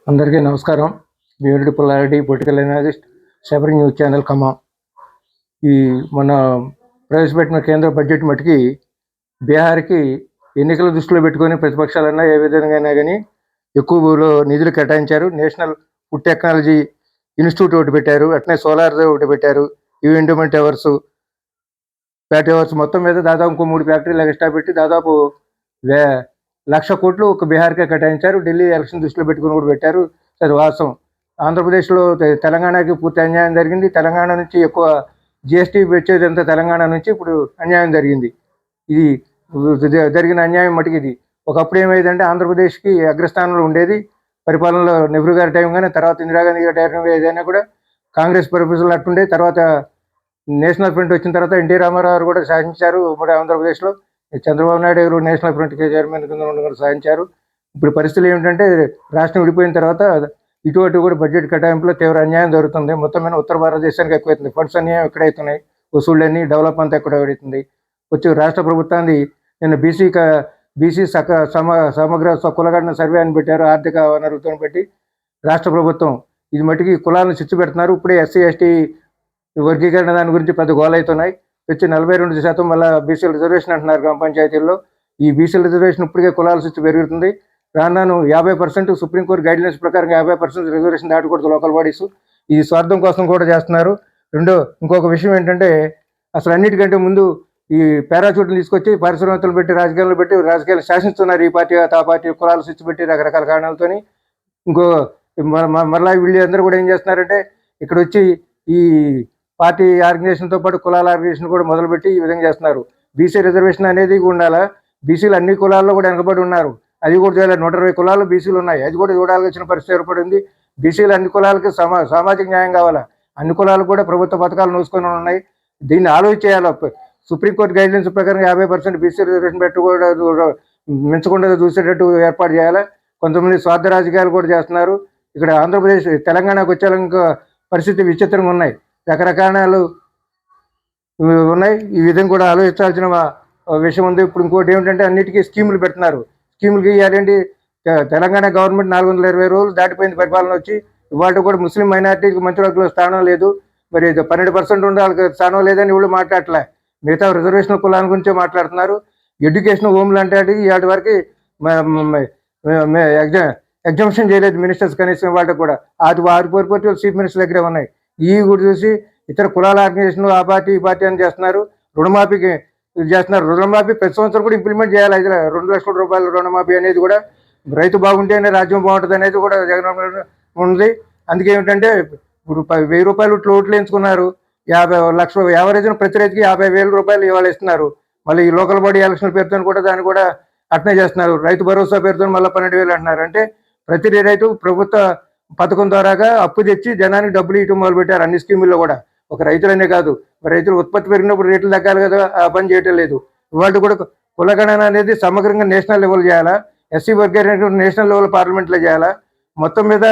అందరికీ నమస్కారం. Verudi Pullareddy, political analyst, Sabari news channel Khammam. ఈ మన ప్రవేశపెట్టిన కేంద్ర బడ్జెట్ మటుకి బీహార్కి ఎన్నికల దృష్టిలో పెట్టుకొని ప్రతిపక్షాలన్నా ఏ విధంగా అయినా కానీ ఎక్కువలో నిధులు కేటాయించారు. నేషనల్ ఫుడ్ టెక్నాలజీ ఇన్స్టిట్యూట్ ఒకటి పెట్టారు, అట్నే సోలార్ ఒకటి పెట్టారు, ఈవెంట్మెంట్ టవర్స్, ఫ్యాక్టరీ టవర్స్, మొత్తం మీద దాదాపు ఇంకో 3 ఫ్యాక్టరీలు ఎక్స్ట్రా పెట్టి దాదాపు 1,00,000 కోట్లు ఒక బీహార్కే కేటాయించారు. ఢిల్లీ ఎలక్షన్ దృష్టిలో పెట్టుకుని కూడా పెట్టారు. అది వాస్తవం. ఆంధ్రప్రదేశ్లో తెలంగాణకి పూర్తి అన్యాయం జరిగింది. తెలంగాణ నుంచి ఎక్కువ జిఎస్టీ వచ్చేదంతా తెలంగాణ నుంచి ఇప్పుడు అన్యాయం జరిగింది. ఇది జరిగిన అన్యాయం మటుకు ఇది. ఒకప్పుడు ఏమైందంటే ఆంధ్రప్రదేశ్కి అగ్రస్థానంలో ఉండేది పరిపాలనలో. నెహ్రూ గారి టైం కానీ తర్వాత ఇందిరాగాంధీ గారి టైం ఏదైనా కూడా కాంగ్రెస్ పరిపాలనలు అట్టుండే. తర్వాత నేషనల్ ఫ్రంట్ వచ్చిన తర్వాత ఎన్టీ రామారావు గారు కూడా శాసించారు ఉమ్మడి ఆంధ్రప్రదేశ్లో. చంద్రబాబు నాయుడు గారు నేషనల్ ఫ్రంట్ చైర్మన్ కింద కూడా సాధించారు. ఇప్పుడు పరిస్థితులు ఏమిటంటే రాష్ట్రం విడిపోయిన తర్వాత ఇటువంటి కూడా బడ్జెట్ కేటాయింపులో తీవ్ర అన్యాయం జరుగుతుంది. మొత్తం మీద ఉత్తర భారతదేశానికి ఎక్కువైతుంది. ఫండ్స్ అన్యాయం ఎక్కడైతున్నాయి, వసూళ్ళన్నీ డెవలప్ అంతా ఎక్కడ అవుతుంది. వచ్చి రాష్ట్ర ప్రభుత్వాన్ని నిన్న బీసీ సమగ్ర కులగణన సర్వే అని పెట్టారు. ఆర్థిక వనరులతో పెట్టి రాష్ట్ర ప్రభుత్వం ఇది మట్టికి కులాలను చిచ్చు పెడుతున్నారు. ఇప్పుడే ఎస్సీ ఎస్టీ వర్గీకరణ దాని గురించి పెద్ద గోలు అవుతున్నాయి. వచ్చి 42% మళ్ళీ బీసీల రిజర్వేషన్ అంటున్నారు గ్రామ పంచాయతీల్లో. ఈ బీసీల రిజర్వేషన్ ఇప్పటికే కులాల చిచ్చు పెరుగుతుంది. రాను 50% సుప్రీంకోర్టు గైడ్లైన్స్ ప్రకారం 50% రిజర్వేషన్ దాటకూడదు లోకల్ బాడీస్. ఇది స్వార్థం కోసం కూడా చేస్తున్నారు. ఇంకొక విషయం ఏంటంటే అసలు అన్నిటికంటే ముందు ఈ పారాచూట్ని తీసుకొచ్చి పరిశ్రమతలు పెట్టి రాజకీయాలు శాసిస్తున్నారు. ఈ పార్టీ ఆ పార్టీ కులాలు స్విచ్ పెట్టి రకరకాల కారణాలతోని. ఇంకో మరలా వీళ్ళు అందరూ కూడా ఏం చేస్తున్నారంటే ఇక్కడ వచ్చి ఈ పార్టీ ఆర్గనైజేషన్తో పాటు కులాల ఆర్గనైజేషన్ కూడా మొదలుపెట్టి ఈ విధంగా చేస్తున్నారు. బీసీ రిజర్వేషన్ అనేది ఉండాలా. బీసీలు అన్ని కులాల్లో కూడా వెనకబడి ఉన్నారు. అది కూడా చేయాలి. 120 కులాలు బీసీలు ఉన్నాయి. అది కూడా చూడాల్సిన పరిస్థితి ఏర్పడింది. బీసీలు అన్ని కులాలకి సామాజిక న్యాయం కావాలా. అన్ని కులాలు కూడా ప్రభుత్వ పథకాలు నోసుకొని ఉన్నాయి. దీన్ని ఆలోచించేయాలి. సుప్రీంకోర్టు గైడ్లైన్స్ ప్రకారం 50% బీసీ రిజర్వేషన్ పెట్టకూడదు, మించకుండా చూసేటట్టు ఏర్పాటు చేయాలి. కొంతమంది స్వార్థ రాజకీయాలు కూడా చేస్తున్నారు. ఇక్కడ ఆంధ్రప్రదేశ్ తెలంగాణకు వచ్చే ఇంకా పరిస్థితి విచిత్రంగా ఉన్నాయి. రకరకాలు ఉన్నాయి. ఈ విధంగా కూడా ఆలోచించాల్సిన విషయం ఉంది. ఇప్పుడు ఇంకోటి ఏమిటంటే అన్నిటికీ స్కీములు పెడుతున్నారు. స్కీములకి ఇవ్వాలండి. తెలంగాణ గవర్నమెంట్ 420 రోజులు దాటిపోయింది పరిపాలన వచ్చి. ఇవాళ కూడా ముస్లిం మైనార్టీకి మంత్రివర్గంలో స్థానం లేదు. మరి 12% ఉండే వాళ్ళకి స్థానం లేదని వీళ్ళు మాట్లాడలే. మిగతా రిజర్వేషన్ కులాల గురించే మాట్లాడుతున్నారు. ఎడ్యుకేషన్ హోమ్లు అంటే ఇవాటి వరకు ఎగ్జామ్షన్ చేయలేదు మినిస్టర్స్ కనీసం. వాళ్ళకి కూడా అది 6 పోర్పోర్టీలు చీఫ్ మినిస్టర్ దగ్గరే ఉన్నాయి. ఈ కూడా చూసి ఇతర కులాల ఆర్గనైజేషన్ ఆ పార్టీ ఈ పార్టీ అని చేస్తున్నారు. రుణమాఫీకి చేస్తున్నారు. రుణమాఫీ ప్రతి సంవత్సరం కూడా ఇంప్లిమెంట్ చేయాలి. 2 లక్షల రూపాయల రుణమాఫీ అనేది కూడా రైతు బాగుంటేనే రాజ్యం బాగుంటుంది అనేది కూడా జగన్ ఉంది. అందుకే ఏమిటంటే ఇప్పుడు 1000 రూపాయలు ఓట్లు వేయించుకున్నారు. 50 లక్షల యావరేజ్ను ప్రతి రైతుకి 50,000 రూపాయలు ఇవాళ ఇస్తున్నారు. మళ్ళీ ఈ లోకల్ బాడీ ఎలక్షన్ పేరుతో కూడా దాన్ని కూడా అట్నే చేస్తున్నారు. రైతు భరోసా పేరుతో మళ్ళీ 12,000 అంటున్నారు. అంటే ప్రతి రైతు ప్రభుత్వ పథకం ద్వారాగా అప్పు తెచ్చి జనానికి డబ్బులు ఇవ్వడం మొదలుపెట్టారు. అన్ని స్కీముల్లో కూడా ఒక రైతులనే కాదు, రైతులు ఉత్పత్తి పెరిగినప్పుడు రేట్లు తగ్గాలి కదా, ఆ పని చేయటం లేదు. ఇవాళ కూడా కులగణన అనేది సమగ్రంగా నేషనల్ లెవెల్ చేయాలా. ఎస్సీ వర్గీకరణ నేషనల్ లెవెల్ పార్లమెంట్లో చేయాలా. మొత్తం మీద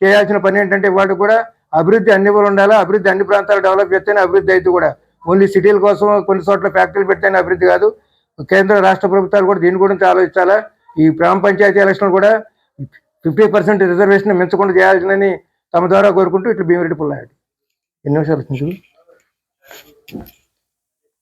చేయాల్సిన పని ఏంటంటే ఇవాళ కూడా అభివృద్ధి అన్ని ఊళ్ళు ఉండాలా. అభివృద్ధి అన్ని ప్రాంతాలు డెవలప్ చేస్తేనే అభివృద్ధి అయితే కూడా ఓన్లీ సిటీల కోసం కొన్ని చోట్ల ఫ్యాక్టరీలు పెడితేనే అభివృద్ధి కాదు. కేంద్ర రాష్ట్ర ప్రభుత్వాలు కూడా దీని గురించి ఆలోచించాలా. ఈ గ్రామ పంచాయతీ ఎలక్షన్ కూడా 50% రిజర్వేషన్ మించకుండా చేయాల్సిందని తమ ద్వారా కోరుకుంటూ ఇట్లా భీమిరెడ్డి పుల్లారెడ్డి. ఎన్ని నిమిషాలు వచ్చింది?